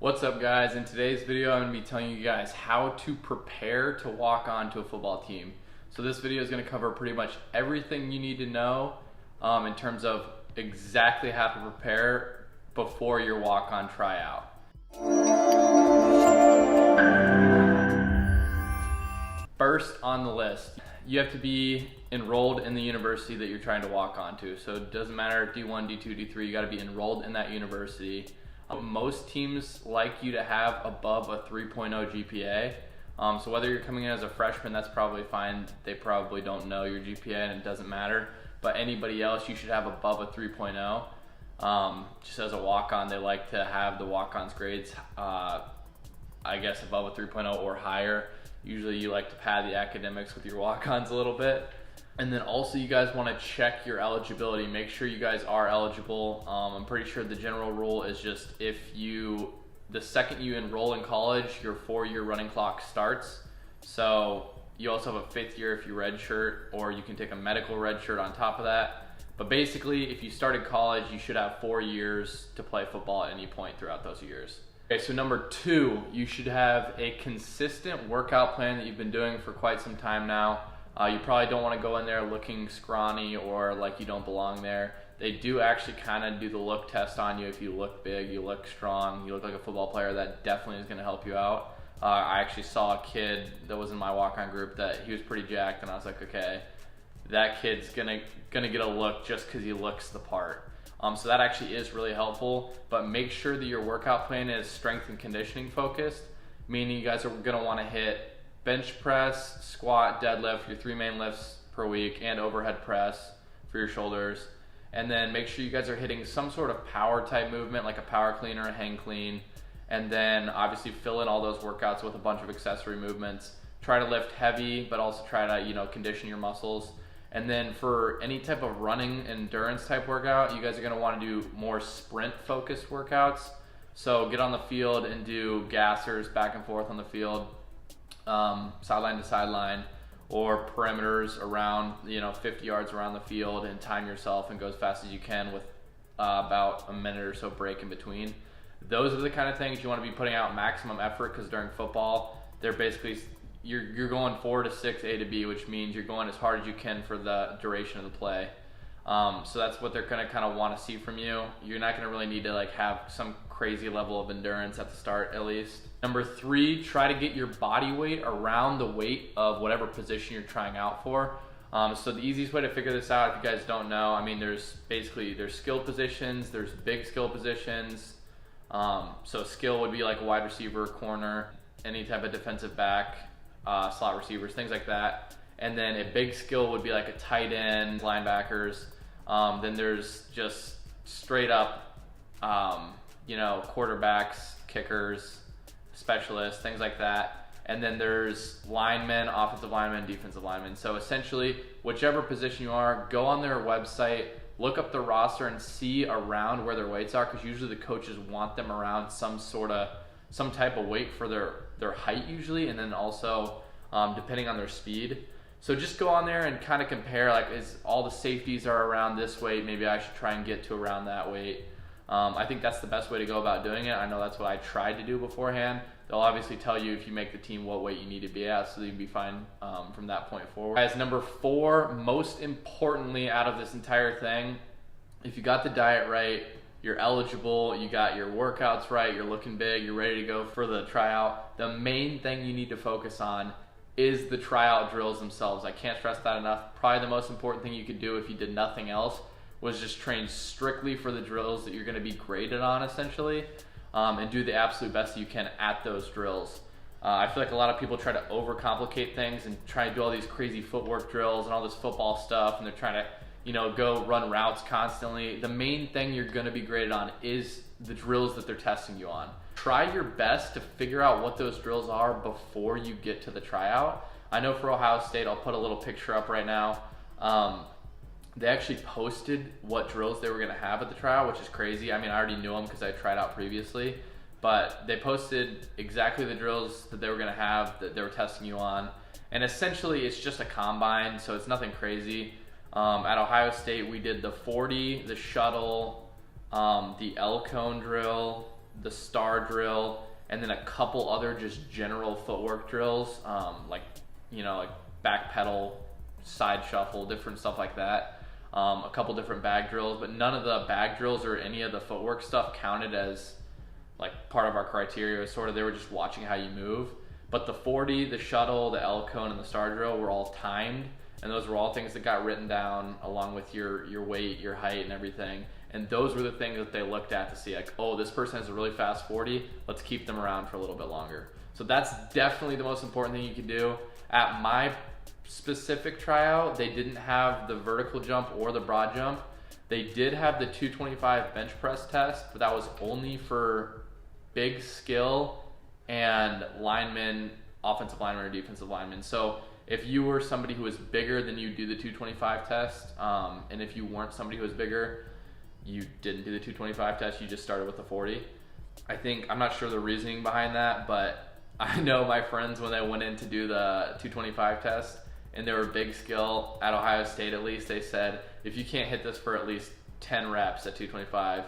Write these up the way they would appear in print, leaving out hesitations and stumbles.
What's up, guys? In today's video I'm going to be telling you guys how to prepare to walk on to a football team. So this video is going to cover pretty much everything you need to know in terms of exactly how to prepare before your walk-on tryout. First on the list, you have to be enrolled in the university that you're trying to walk on to. So it doesn't matter D1, D2, D3, you got to be enrolled in that university. Most teams like you to have above a 3.0 GPA. So whether you're coming in as a freshman, that's probably fine. They probably don't know your GPA and it doesn't matter. But anybody else, you should have above a 3.0. Just as a walk-on, they like to have the walk-on's grades, I guess, above a 3.0 or higher. Usually you like to pad the academics with your walk-ons a little bit. And then also you guys want to check your eligibility. Make sure you guys are eligible. I'm pretty sure the general rule is just the second you enroll in college, your 4-year running clock starts. So you also have a 5th year if you redshirt, or you can take a medical redshirt on top of that. But basically, if you started college, you should have 4 years to play football at any point throughout those years. Okay, so number 2, you should have a consistent workout plan that you've been doing for quite some time now. You probably don't want to go in there looking scrawny or like you don't belong there. They do actually kind of do the look test on you. If you look big, you look strong, you look like a football player, that definitely is going to help you out. I actually saw a kid that was in my walk-on group that he was pretty jacked, and I was like, okay, that kid's gonna get a look just because he looks the part. So that actually is really helpful, but make sure that your workout plan is strength and conditioning focused, meaning you guys are going to want to hit bench press, squat, deadlift, your 3 main lifts per week, and overhead press for your shoulders. And then make sure you guys are hitting some sort of power type movement, like a power clean or a hang clean. And then obviously fill in all those workouts with a bunch of accessory movements. Try to lift heavy, but also try to, condition your muscles. And then for any type of running endurance type workout, you guys are going to want to do more sprint focused workouts. So get on the field and do gassers back and forth on the field. Sideline to sideline, or perimeters around 50 yards around the field, and time yourself and go as fast as you can with about a minute or so break in between. Those are the kind of things you want to be putting out maximum effort, because during football they're basically you're going 4 to 6 A to B, which means you're going as hard as you can for the duration of the play. So that's what they're going to kind of want to see from you. You're not going to really need to have some crazy level of endurance at the start, at least. Number 3, try to get your body weight around the weight of whatever position you're trying out for. So the easiest way to figure this out, if you guys don't know, there's skill positions, there's big skill positions. So skill would be like a wide receiver, corner, any type of defensive back, slot receivers, things like that. And then a big skill would be like a tight end, linebackers. Then there's just straight up, quarterbacks, kickers, specialists, things like that. And then there's linemen, offensive linemen, defensive linemen. So essentially, whichever position you are, go on their website, look up the roster and see around where their weights are, because usually the coaches want them around some type of weight for their height usually, and then also depending on their speed. So just go on there and kind of compare, is all the safeties are around this weight, maybe I should try and get to around that weight. I think that's the best way to go about doing it. I know that's what I tried to do beforehand. They'll obviously tell you if you make the team what weight you need to be at, so you'll be fine from that point forward. Guys, number 4, most importantly out of this entire thing, if you got the diet right, you're eligible, you got your workouts right, you're looking big, you're ready to go for the tryout, the main thing you need to focus on is the tryout drills themselves. I can't stress that enough. Probably the most important thing you could do if you did nothing else was just train strictly for the drills that you're going to be graded on, essentially, and do the absolute best you can at those drills. I feel like a lot of people try to overcomplicate things and try to do all these crazy footwork drills and all this football stuff, and they're trying to go run routes constantly. The main thing you're going to be graded on is the drills that they're testing you on. Try your best to figure out what those drills are before you get to the tryout. I know for Ohio State, I'll put a little picture up right now. They actually posted what drills they were going to have at the tryout, which is crazy. I already knew them because I tried out previously, but they posted exactly the drills that they were going to have, that they were testing you on. And essentially it's just a combine, so it's nothing crazy. At Ohio State, we did the 40, the shuttle, the L cone drill, the star drill, and then a couple other just general footwork drills, like back pedal, side shuffle, different stuff like that. A couple different bag drills, but none of the bag drills or any of the footwork stuff counted as like part of our criteria. Sort of, they were just watching how you move. But the 40, the shuttle, the L cone, and the star drill were all timed, and those were all things that got written down along with your weight, your height, and everything. And those were the things that they looked at to see, like, oh, this person has a really fast 40, let's keep them around for a little bit longer. So that's definitely the most important thing you can do. At my specific tryout, they didn't have the vertical jump or the broad jump. They did have the 225 bench press test, but that was only for big skill and linemen, offensive linemen or defensive linemen. So if you were somebody who was bigger, then you do the 225 test. And if you weren't somebody who was bigger, you didn't do the 225 test, you just started with the 40. I'm not sure the reasoning behind that, but I know my friends, when they went in to do the 225 test and they were big skill at Ohio State, at least, they said, if you can't hit this for at least 10 reps at 225,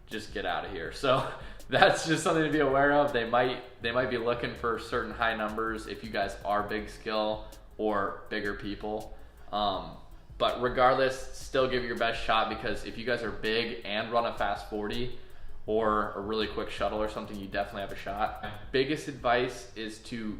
just get out of here. So that's just something to be aware of. They might be looking for certain high numbers if you guys are big skill or bigger people. But regardless, still give it your best shot, because if you guys are big and run a fast 40 or a really quick shuttle or something, you definitely have a shot. My biggest advice is to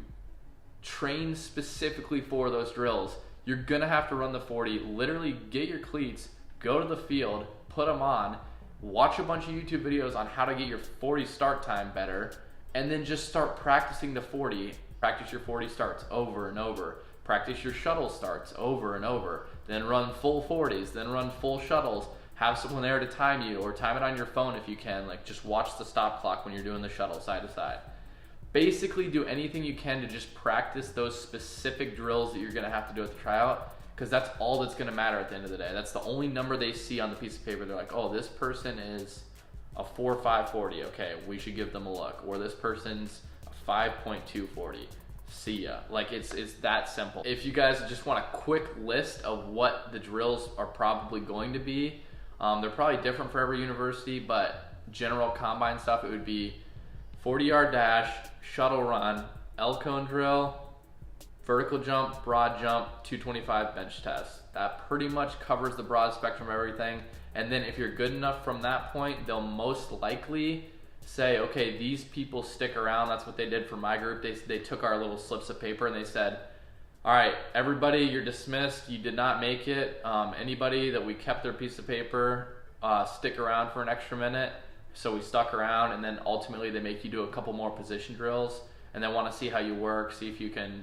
train specifically for those drills. You're gonna have to run the 40. Literally get your cleats, go to the field, put them on, watch a bunch of YouTube videos on how to get your 40 start time better, and then just start practicing the 40. Practice your 40 starts over and over. Practice your shuttle starts over and over. Then run full 40s, then run full shuttles. Have someone there to time you, or time it on your phone if you can. Like, just watch the stop clock when you're doing the shuttle side to side. Basically do anything you can to just practice those specific drills that you're gonna have to do at the tryout, because that's all that's gonna matter at the end of the day. That's the only number they see on the piece of paper. They're like, oh, this person is a 4.5 40. Okay, we should give them a look. Or this person's a 5.2 40. See ya. Like, it's that simple. If you guys just want a quick list of what the drills are probably going to be, they're probably different for every university, but general combine stuff, it would be 40-yard dash, shuttle run, L cone drill, vertical jump, broad jump, 225 bench test. That pretty much covers the broad spectrum of everything. And then if you're good enough from that point, they'll most likely say, okay, these people stick around. That's what they did for my group. They took our little slips of paper and they said, all right, everybody, you're dismissed. You did not make it. Anybody that we kept their piece of paper, stick around for an extra minute. So we stuck around, and then ultimately they make you do a couple more position drills, and they want to see how you work, see if you can,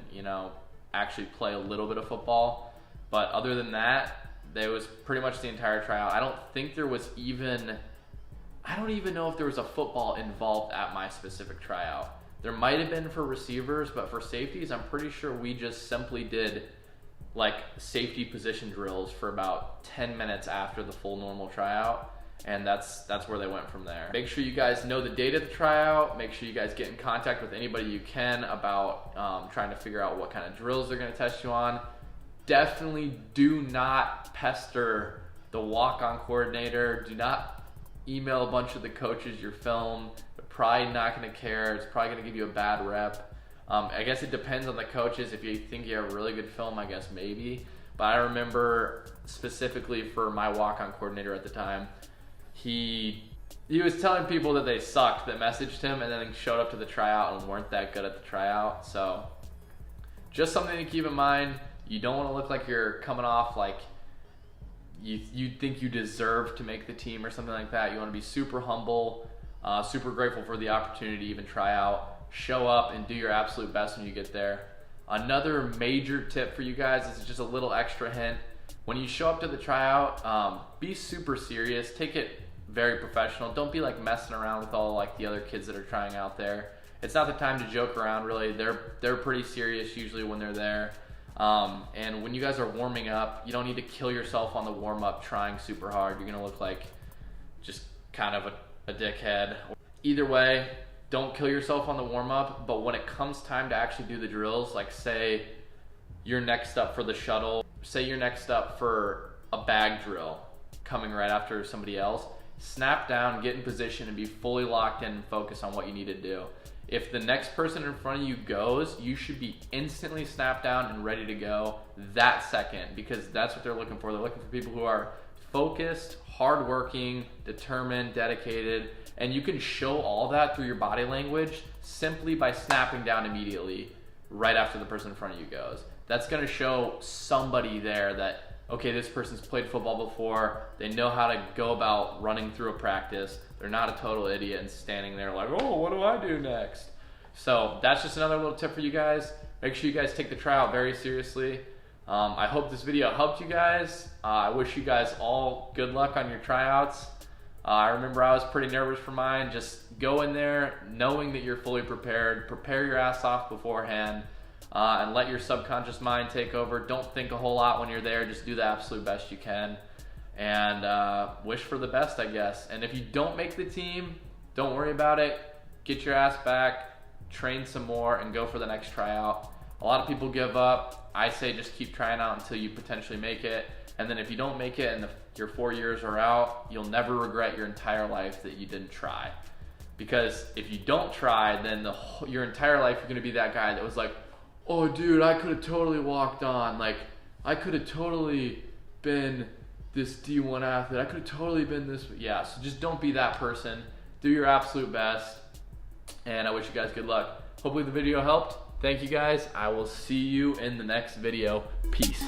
actually play a little bit of football. But other than that, there was pretty much the entire tryout. I don't even know if there was a football involved at my specific tryout. There might have been for receivers, but for safeties, I'm pretty sure we just simply did like safety position drills for about 10 minutes after the full normal tryout. And that's where they went from there. Make sure you guys know the date of the tryout. Make sure you guys get in contact with anybody you can about trying to figure out what kind of drills they're gonna test you on. Definitely do not pester the walk-on coordinator. Do not email a bunch of the coaches your film. They're probably not gonna care. It's probably gonna give you a bad rep. I guess it depends on the coaches. If you think you have a really good film, I guess maybe. But I remember specifically for my walk-on coordinator at the time, he was telling people that they sucked that messaged him and then showed up to the tryout and weren't that good at the tryout. So just something to keep in mind. You don't want to look like you're coming off like you think you deserve to make the team or something like that. You want to be super humble, super grateful for the opportunity to even try out, show up and do your absolute best when you get there. Another major tip for you guys is just a little extra hint. When you show up to the tryout, be super serious. Take it very professional. Don't be like messing around with all like the other kids that are trying out there. It's not the time to joke around, really. They're pretty serious usually when they're there. And when you guys are warming up, you don't need to kill yourself on the warm up trying super hard. You're gonna look like just kind of a dickhead. Either way, don't kill yourself on the warm up. But when it comes time to actually do the drills, like say you're next up for the shuttle, say you're next up for a bag drill coming right after somebody else, snap down, get in position, and be fully locked in and focus on what you need to do. If the next person in front of you goes, you should be instantly snapped down and ready to go that second, because that's what they're looking for. They're looking for people who are focused, hardworking, determined, dedicated, and you can show all that through your body language simply by snapping down immediately right after the person in front of you goes. That's gonna show somebody there that, okay, this person's played football before, they know how to go about running through a practice, they're not a total idiot and standing there like, oh, what do I do next? So that's just another little tip for you guys. Make sure you guys take the tryout very seriously. I hope this video helped you guys. I wish you guys all good luck on your tryouts. I remember I was pretty nervous for mine. Just go in there knowing that you're fully prepared. Prepare your ass off beforehand, and let your subconscious mind take over. Don't think a whole lot when you're there. Just do the absolute best you can, and wish for the best, I guess. And if you don't make the team, don't worry about it. Get your ass back, train some more, and go for the next tryout. A lot of people give up. I say just keep trying out until you potentially make it. And then if you don't make it and your 4 years are out, you'll never regret your entire life that you didn't try. Because if you don't try, then your entire life you're gonna be that guy that was like, oh dude, I could have totally walked on. Like, I could have totally been this D1 athlete. I could have totally been this. Yeah, so just don't be that person. Do your absolute best. And I wish you guys good luck. Hopefully the video helped. Thank you guys. I will see you in the next video. Peace.